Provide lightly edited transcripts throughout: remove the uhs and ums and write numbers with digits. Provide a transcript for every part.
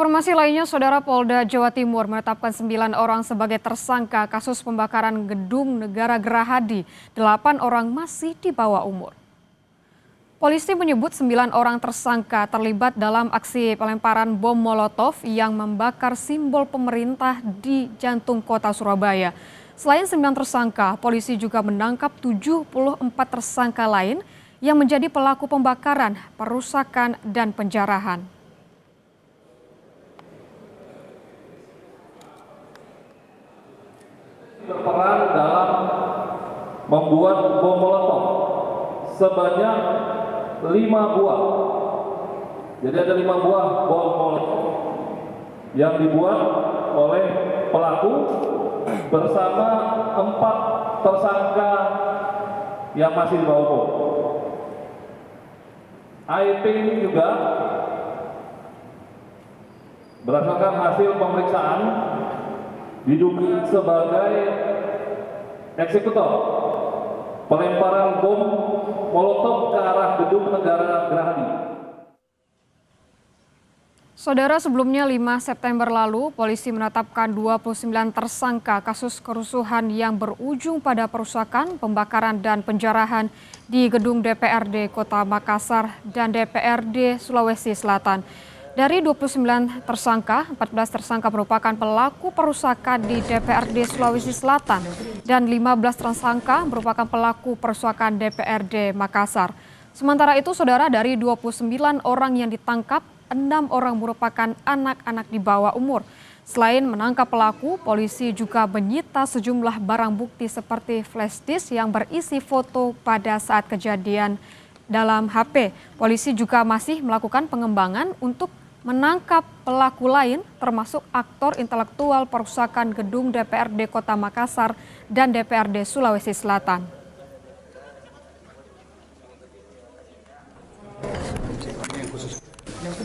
Informasi lainnya, Saudara, Polda Jawa Timur menetapkan 9 orang sebagai tersangka kasus pembakaran gedung Negara Gerahadi. 8 orang masih di bawah umur. Polisi menyebut 9 orang tersangka terlibat dalam aksi pelemparan bom Molotov yang membakar simbol pemerintah di jantung kota Surabaya. Selain 9 tersangka, polisi juga menangkap 74 tersangka lain yang menjadi pelaku pembakaran, perusakan, dan penjarahan. Berperan dalam membuat bom Molotov sebanyak 5 buah. Jadi ada 5 buah bom Molotov yang dibuat oleh pelaku bersama 4 tersangka yang masih di bawah umur. AIP ini juga berdasarkan hasil pemeriksaan diduga sebagai eksekutor pelemparan bom Molotov ke arah gedung Negara Gerahadi. Saudara, sebelumnya 5 September lalu, polisi menetapkan 29 tersangka kasus kerusuhan yang berujung pada perusakan, pembakaran, dan penjarahan di gedung DPRD Kota Makassar dan DPRD Sulawesi Selatan. Dari 29 tersangka, 14 tersangka merupakan pelaku perusakan di DPRD Sulawesi Selatan dan 15 tersangka merupakan pelaku perusakan DPRD Makassar. Sementara itu, Saudara, dari 29 orang yang ditangkap, 6 orang merupakan anak-anak di bawah umur. Selain menangkap pelaku, polisi juga menyita sejumlah barang bukti seperti flash disk yang berisi foto pada saat kejadian dalam HP. Polisi juga masih melakukan pengembangan untuk menangkap pelaku lain termasuk aktor intelektual perusakan gedung DPRD Kota Makassar dan DPRD Sulawesi Selatan.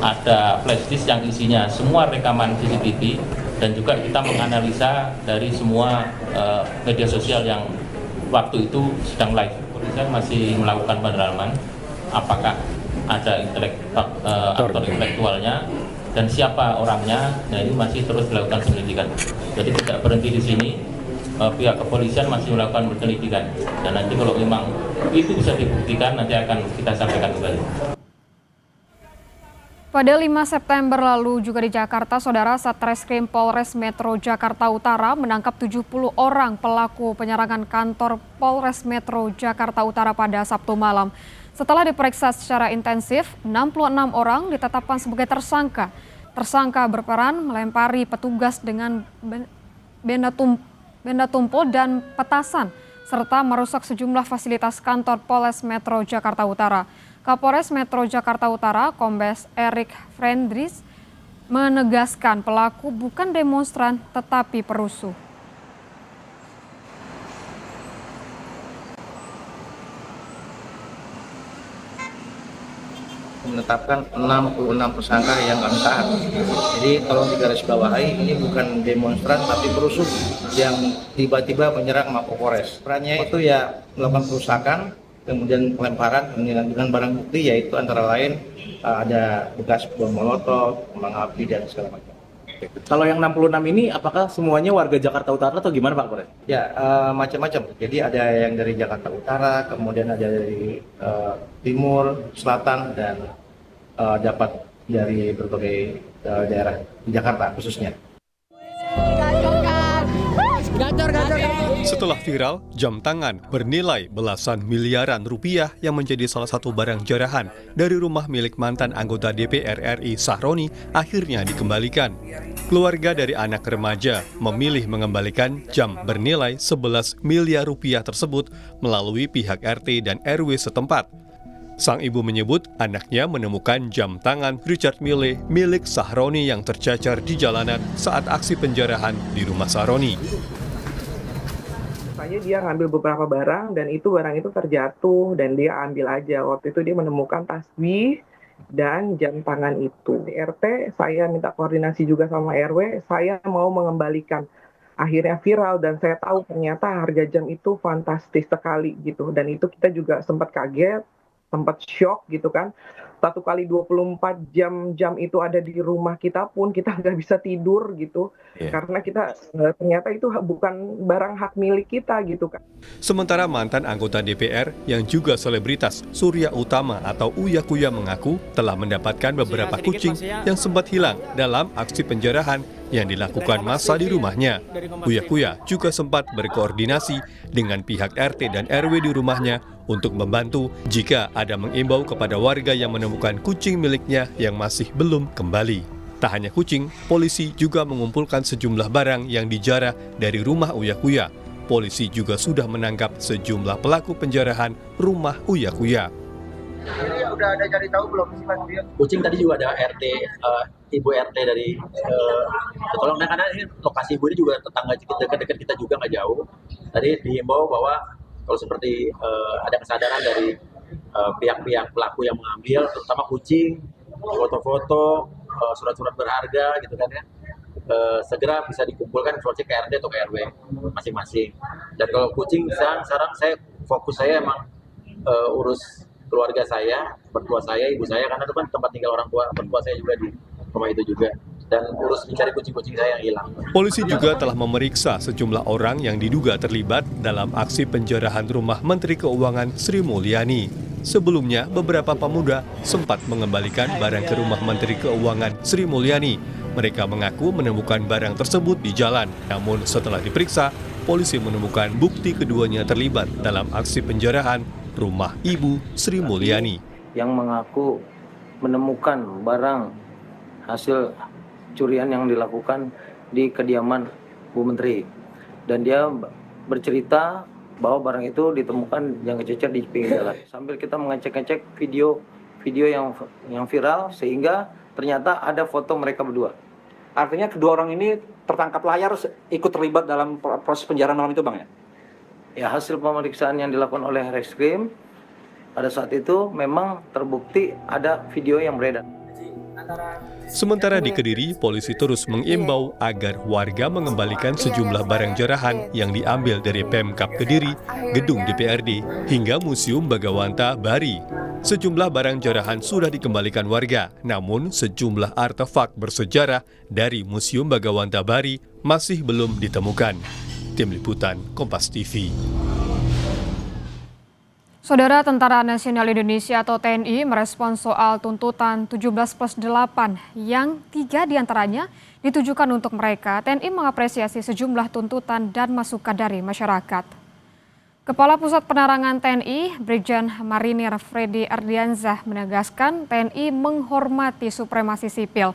Ada flash disk yang isinya semua rekaman CCTV dan juga kita menganalisa dari semua media sosial yang waktu itu sedang live. Polisi masih melakukan pendalaman apakah ada aktor intelektualnya dan siapa orangnya. Nah, ini masih terus dilakukan penyelidikan. Jadi tidak berhenti di sini, pihak kepolisian masih melakukan penyelidikan dan nanti kalau memang itu bisa dibuktikan nanti akan kita sampaikan kembali. Pada 5 September lalu juga di Jakarta, Saudara, Satreskrim Polres Metro Jakarta Utara menangkap 70 orang pelaku penyerangan kantor Polres Metro Jakarta Utara pada Sabtu malam. Setelah diperiksa secara intensif, 66 orang ditetapkan sebagai tersangka. Tersangka berperan melempari petugas dengan benda tumpul dan petasan, serta merusak sejumlah fasilitas kantor Polres Metro Jakarta Utara. Kapolres Metro Jakarta Utara, Kombes Erik Frendris, menegaskan pelaku bukan demonstran tetapi perusuh. Menetapkan 66 tersangka yang kami tahan. Jadi tolong digarisbawahi, ini bukan demonstran tapi perusuh yang tiba-tiba menyerang Mapolres. Perannya itu ya melakukan perusakan, kemudian pelemparan dengan barang bukti yaitu antara lain ada bekas bom Molotov, kembang api dan segala macam. Kalau yang 66 ini apakah semuanya warga Jakarta Utara atau gimana, Pak Polres? Ya, macam-macam. Jadi ada yang dari Jakarta Utara, kemudian ada dari timur, selatan, dan dapat dari berbagai daerah di Jakarta khususnya. Setelah viral, jam tangan bernilai belasan miliaran rupiah yang menjadi salah satu barang jarahan dari rumah milik mantan anggota DPR RI Sahroni akhirnya dikembalikan. Keluarga dari anak remaja memilih mengembalikan jam bernilai 11 miliar rupiah tersebut melalui pihak RT dan RW setempat. Sang ibu menyebut anaknya menemukan jam tangan Richard Mille milik Sahroni yang tercacar di jalanan saat aksi penjarahan di rumah Sahroni. Dia ngambil beberapa barang dan barang itu terjatuh dan dia ambil aja. Waktu itu dia menemukan tasbih dan jam tangan itu. Di RT saya minta koordinasi juga sama RW, saya mau mengembalikan. Akhirnya viral dan saya tahu ternyata harga jam itu fantastis sekali gitu. Dan itu kita juga sempat kaget, sempat shock gitu kan. 1 kali 24 jam itu ada di rumah kita pun kita nggak bisa tidur gitu. Karena kita ternyata itu bukan barang hak milik kita gitu kan. Sementara mantan anggota DPR yang juga selebritas Surya Utama atau Uya Kuya mengaku telah mendapatkan beberapa kucing yang sempat hilang dalam aksi penjarahan yang dilakukan massa di rumahnya. Uya Kuya juga sempat berkoordinasi dengan pihak RT dan RW di rumahnya untuk membantu jika ada mengimbau kepada warga yang menemukan kucing miliknya yang masih belum kembali. Tak hanya kucing, polisi juga mengumpulkan sejumlah barang yang dijarah dari rumah Uya Kuya. Polisi juga sudah menangkap sejumlah pelaku penjarahan rumah Uya Kuya. Ini udah ada cari tahu belum sih Mas Rio? Kucing tadi juga ada RT, ibu RT dari tolong, karena ini lokasi ibu ini juga tetangga dekat-dekat kita juga nggak jauh. Tadi diimbau bahwa kalau seperti ada kesadaran dari pihak-pihak pelaku yang mengambil, terutama kucing, foto-foto, surat-surat berharga gitu kan ya, segera bisa dikumpulkan informasi ke RT atau ke RW masing-masing. Dan kalau kucing sekarang fokus saya emang urus keluarga saya, mertua saya, ibu saya, karena itu kan tempat tinggal orang tua, mertua saya juga di rumah itu juga, dan urus mencari kucing-kucing saya yang hilang. Polisi juga telah memeriksa sejumlah orang yang diduga terlibat dalam aksi penjarahan rumah Menteri Keuangan Sri Mulyani. Sebelumnya, beberapa pemuda sempat mengembalikan barang ke rumah Menteri Keuangan Sri Mulyani. Mereka mengaku menemukan barang tersebut di jalan. Namun setelah diperiksa, polisi menemukan bukti keduanya terlibat dalam aksi penjarahan rumah Ibu Sri Mulyani. Yang mengaku menemukan barang hasil curian yang dilakukan di kediaman Bu Menteri. Dan dia bercerita bahwa barang itu ditemukan yang kececer di pinggir jalan. Sambil kita mengecek-ngecek video yang viral, sehingga ternyata ada foto mereka berdua. Artinya kedua orang ini tertangkap layar ikut terlibat dalam proses penjarahan malam itu, Bang ya? Ya, hasil pemeriksaan yang dilakukan oleh Reskrim pada saat itu memang terbukti ada video yang beredar. Sementara di Kediri, polisi terus mengimbau agar warga mengembalikan sejumlah barang jarahan yang diambil dari Pemkab Kediri, gedung DPRD, hingga Museum Bagawanta Bari. Sejumlah barang jarahan sudah dikembalikan warga, namun sejumlah artefak bersejarah dari Museum Bagawanta Bari masih belum ditemukan. Tim Liputan Kompas TV. Saudara, Tentara Nasional Indonesia atau TNI merespons soal tuntutan 17+8 yang 3 diantaranya ditujukan untuk mereka. TNI mengapresiasi sejumlah tuntutan dan masukan dari masyarakat. Kepala Pusat Penerangan TNI, Brigjen Marinir Freddy Ardiansyah menegaskan TNI menghormati supremasi sipil.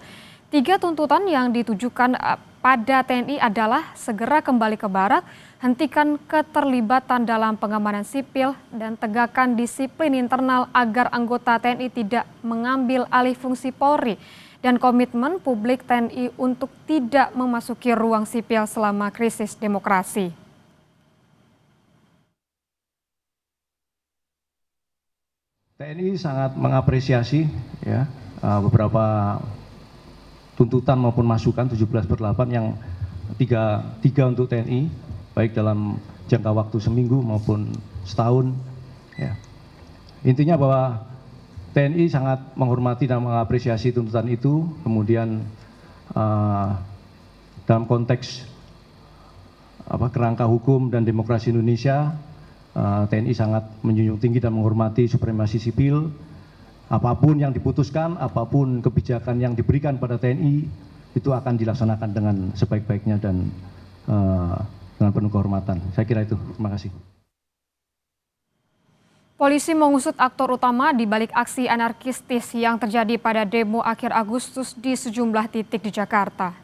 3 tuntutan yang ditujukan pada TNI adalah segera kembali ke barak, hentikan keterlibatan dalam pengamanan sipil, dan tegakkan disiplin internal agar anggota TNI tidak mengambil alih fungsi Polri, dan komitmen publik TNI untuk tidak memasuki ruang sipil selama krisis demokrasi. TNI sangat mengapresiasi ya beberapa tuntutan maupun masukan 17/8 yang tiga untuk TNI, baik dalam jangka waktu seminggu maupun setahun. Ya. Intinya bahwa TNI sangat menghormati dan mengapresiasi tuntutan itu. Kemudian dalam konteks kerangka hukum dan demokrasi Indonesia, TNI sangat menjunjung tinggi dan menghormati supremasi sipil. Apapun yang diputuskan, apapun kebijakan yang diberikan pada TNI, itu akan dilaksanakan dengan sebaik-baiknya dan dengan penuh kehormatan. Saya kira itu. Terima kasih. Polisi mengusut aktor utama di balik aksi anarkistis yang terjadi pada demo akhir Agustus di sejumlah titik di Jakarta.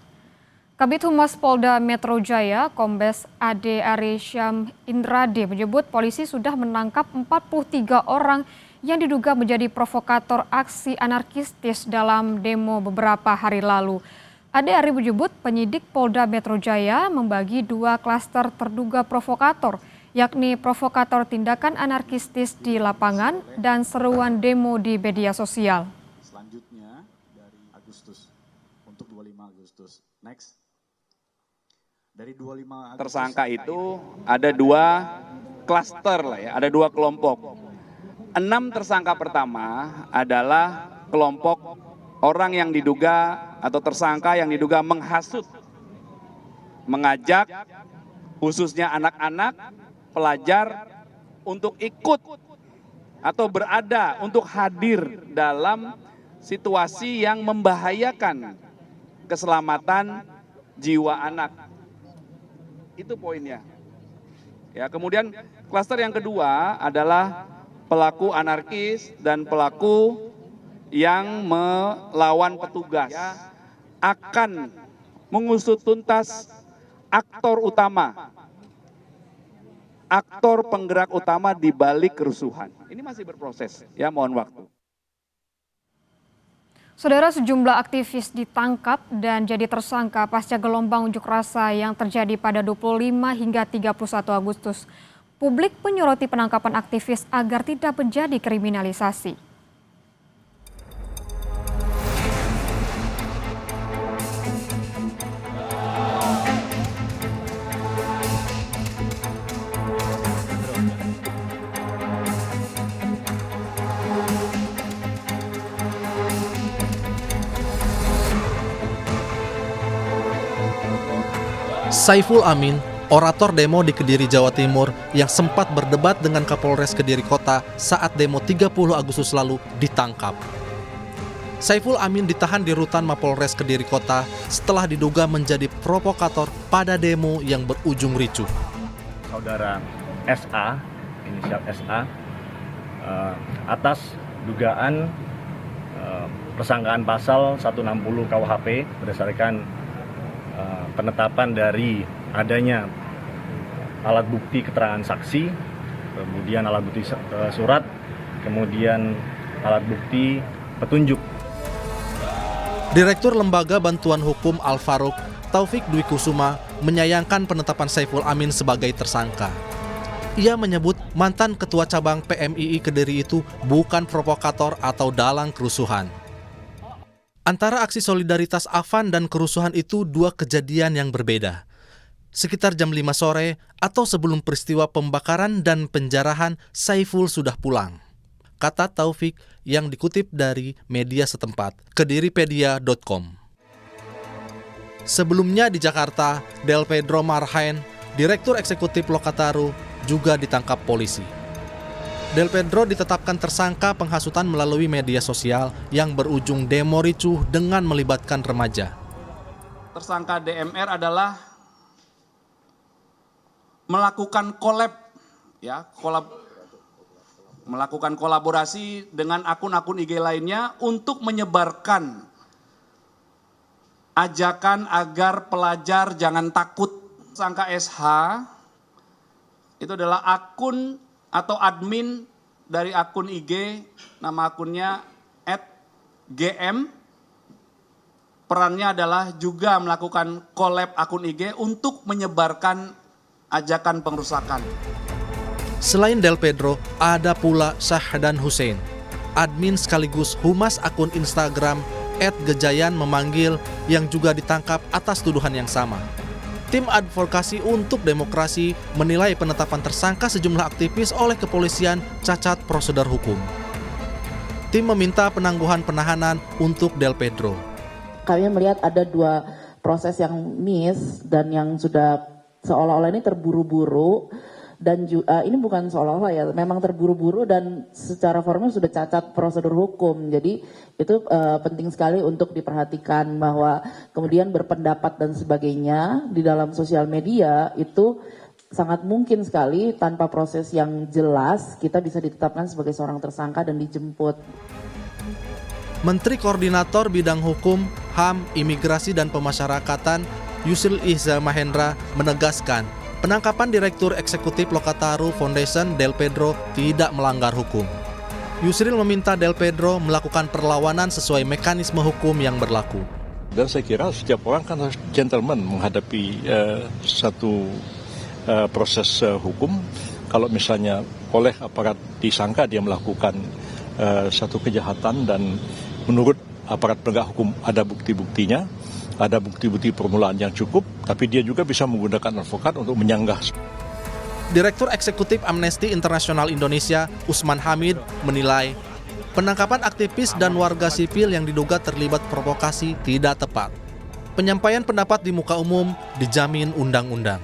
Kabid Humas Polda Metro Jaya, Kombes Ade Arysyam Indradi menyebut polisi sudah menangkap 43 orang yang diduga menjadi provokator aksi anarkistis dalam demo beberapa hari lalu. Ade Ari menyebut penyidik Polda Metro Jaya membagi 2 klaster terduga provokator, yakni provokator tindakan anarkistis di lapangan dan seruan demo di media sosial. Selanjutnya dari Agustus, untuk 25 Agustus. Next. Dari 25 Agustus, tersangka itu ada 2 klaster lah ya, ada 2 kelompok. 6 tersangka pertama adalah kelompok orang yang diduga atau tersangka yang diduga menghasut, mengajak khususnya anak-anak, pelajar untuk ikut atau berada untuk hadir dalam situasi yang membahayakan keselamatan jiwa anak. Itu poinnya. Ya, kemudian klaster yang kedua adalah pelaku anarkis dan pelaku yang melawan petugas. Akan mengusut tuntas aktor utama, aktor penggerak utama di balik kerusuhan. Ini masih berproses, ya, mohon waktu. Saudara, sejumlah aktivis ditangkap dan jadi tersangka pasca gelombang unjuk rasa yang terjadi pada 25 hingga 31 Agustus. Publik menyoroti penangkapan aktivis agar tidak menjadi kriminalisasi. Saiful Amin, orator demo di Kediri, Jawa Timur yang sempat berdebat dengan Kapolres Kediri Kota saat demo 30 Agustus lalu ditangkap. Saiful Amin ditahan di rutan Mapolres Kediri Kota setelah diduga menjadi provokator pada demo yang berujung ricuh. Saudara SA, inisial SA, atas dugaan persangkaan pasal 160 KUHP berdasarkan penetapan dari adanya alat bukti keterangan saksi, kemudian alat bukti surat, kemudian alat bukti petunjuk. Direktur Lembaga Bantuan Hukum Al-Faruq, Taufik Dwi Kusuma, menyayangkan penetapan Saiful Amin sebagai tersangka. Ia menyebut mantan Ketua Cabang PMII Kediri itu bukan provokator atau dalang kerusuhan. Antara aksi solidaritas Afan dan kerusuhan itu dua kejadian yang berbeda. Sekitar jam 5 sore atau sebelum peristiwa pembakaran dan penjarahan, Saiful sudah pulang. Kata Taufik yang dikutip dari media setempat, kediripedia.com. Sebelumnya di Jakarta, Del Pedro Marhain, Direktur Eksekutif Lokataru, juga ditangkap polisi. Del Pedro ditetapkan tersangka penghasutan melalui media sosial yang berujung demo ricuh dengan melibatkan remaja. Tersangka DMR adalah melakukan melakukan kolaborasi dengan akun-akun IG lainnya untuk menyebarkan ajakan agar pelajar jangan takut. Tersangka SH itu adalah akun atau admin dari akun IG, nama akunnya @gm. Perannya adalah juga melakukan collab akun IG untuk menyebarkan ajakan pengerusakan. Selain Del Pedro, ada pula Syahdan Hussein, admin sekaligus humas akun Instagram @gejayan memanggil yang juga ditangkap atas tuduhan yang sama. Tim Advokasi untuk Demokrasi menilai penetapan tersangka sejumlah aktivis oleh kepolisian cacat prosedur hukum. Tim meminta penangguhan penahanan untuk Del Pedro. Kami melihat ada dua proses yang miss dan yang sudah seolah-olah ini terburu-buru. Dan ini bukan seolah-olah ya, memang terburu-buru dan secara formal sudah cacat prosedur hukum. Jadi itu penting sekali untuk diperhatikan bahwa kemudian berpendapat dan sebagainya di dalam sosial media itu sangat mungkin sekali tanpa proses yang jelas kita bisa ditetapkan sebagai seorang tersangka dan dijemput. Menteri Koordinator Bidang Hukum, HAM, Imigrasi dan Pemasyarakatan Yusril Ihza Mahendra menegaskan penangkapan Direktur Eksekutif Lokataru Foundation Del Pedro tidak melanggar hukum. Yusril meminta Del Pedro melakukan perlawanan sesuai mekanisme hukum yang berlaku. Dan saya kira setiap orang kan harus gentleman menghadapi satu proses hukum. Kalau misalnya oleh aparat disangka dia melakukan satu kejahatan dan menurut aparat penegak hukum ada bukti-buktinya, ada bukti-bukti permulaan yang cukup, tapi dia juga bisa menggunakan advokat untuk menyanggah. Direktur Eksekutif Amnesty International Indonesia, Usman Hamid, menilai Penangkapan aktivis dan warga sipil yang diduga terlibat provokasi tidak tepat. Penyampaian pendapat di muka umum dijamin undang-undang.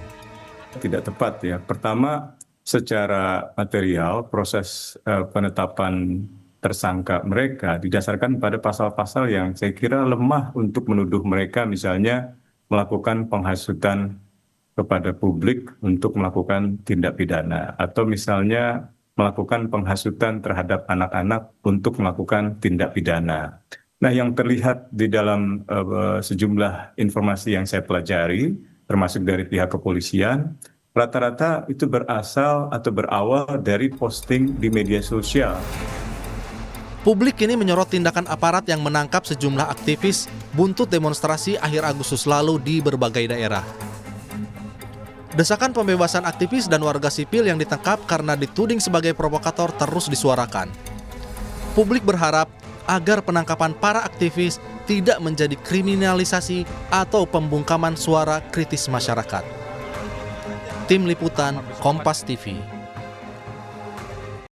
Tidak tepat ya. Pertama, secara material proses penetapan tersangka mereka didasarkan pada pasal-pasal yang saya kira lemah untuk menuduh mereka misalnya melakukan penghasutan kepada publik untuk melakukan tindak pidana atau misalnya melakukan penghasutan terhadap anak-anak untuk melakukan tindak pidana. Nah, yang terlihat di dalam sejumlah informasi yang saya pelajari, termasuk dari pihak kepolisian, rata-rata itu berasal atau berawal dari posting di media sosial. Publik kini menyorot tindakan aparat yang menangkap sejumlah aktivis buntut demonstrasi akhir Agustus lalu di berbagai daerah. Desakan pembebasan aktivis dan warga sipil yang ditangkap karena dituding sebagai provokator terus disuarakan. Publik berharap agar penangkapan para aktivis tidak menjadi kriminalisasi atau pembungkaman suara kritis masyarakat. Tim Liputan Kompas TV.